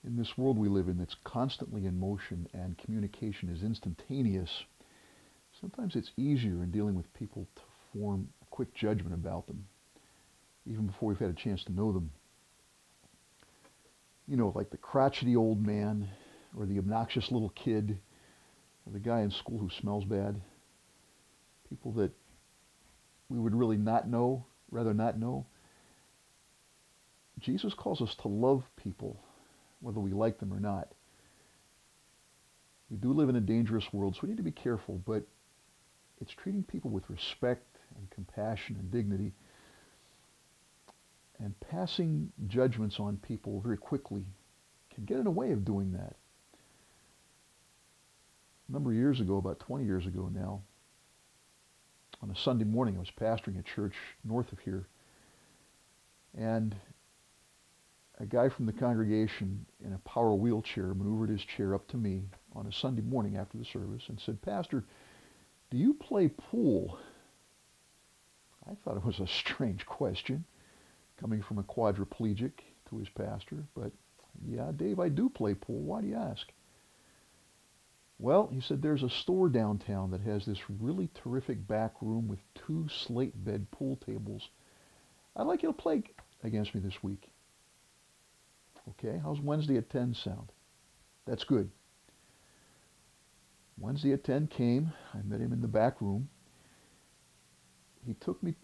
In this world we live in that's constantly in motion and communication is instantaneous, sometimes it's easier in dealing with people to form a quick judgment about them, even before we've had a chance to know them. You know, like the crotchety old man, or the obnoxious little kid, or the guy in school who smells bad. People that we would really rather not know. Jesus calls us to love people, whether we like them or not. We do live in a dangerous world, so we need to be careful, but it's treating people with respect and compassion and dignity, and passing judgments on people very quickly can get in the way of doing that. A number of years ago, about 20 years ago now, on a Sunday morning, I was pastoring a church north of here, and a guy from the congregation in a power wheelchair maneuvered his chair up to me on a Sunday morning after the service and said, "Pastor, do you play pool?" I thought it was a strange question, coming from a quadriplegic to his pastor, but "Yeah, Dave, I do play pool. Why do you ask?" "Well," he said, "there's a store downtown that has this really terrific back room with 2 slate bed pool tables. I'd like you to play against me this week." "Okay, how's Wednesday at 10 sound?" "That's good." Wednesday at 10 came. I met him in the back room. He took me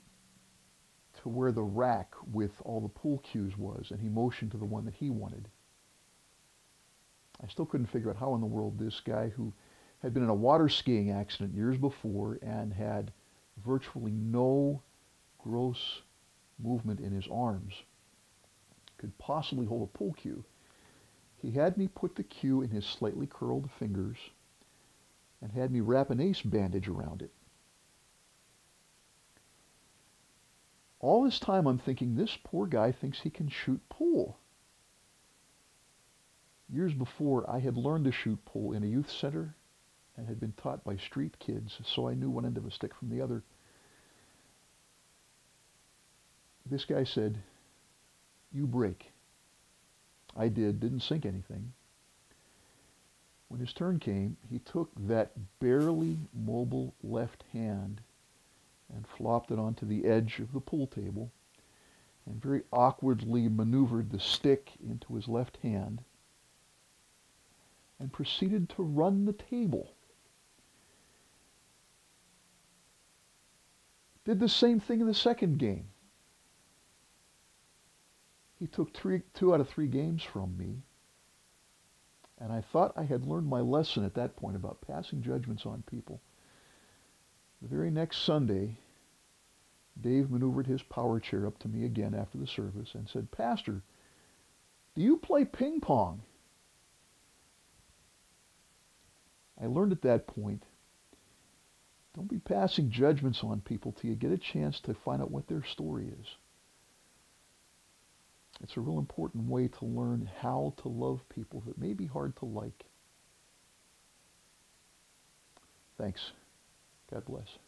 to where the rack with all the pool cues was, and he motioned to the one that he wanted. I still couldn't figure out how in the world this guy, who had been in a water skiing accident years before and had virtually no gross movement in his arms, could possibly hold a pool cue. He had me put the cue in his slightly curled fingers and had me wrap an ace bandage around it. All this time I'm thinking, this poor guy thinks he can shoot pool. Years before, I had learned to shoot pool in a youth center and had been taught by street kids, so I knew one end of a stick from the other. This guy said, "You break." I didn't sink anything. When his turn came, he took that barely mobile left hand and flopped it onto the edge of the pool table and very awkwardly maneuvered the stick into his left hand and proceeded to run the table. Did the same thing in the second game. He took 2 out of 3 games from me, and I thought I had learned my lesson at that point about passing judgments on people. The very next Sunday, Dave maneuvered his power chair up to me again after the service and said, "Pastor, do you play ping pong?" I learned at that point, don't be passing judgments on people till you get a chance to find out what their story is. It's a real important way to learn how to love people that may be hard to like. Thanks. God bless.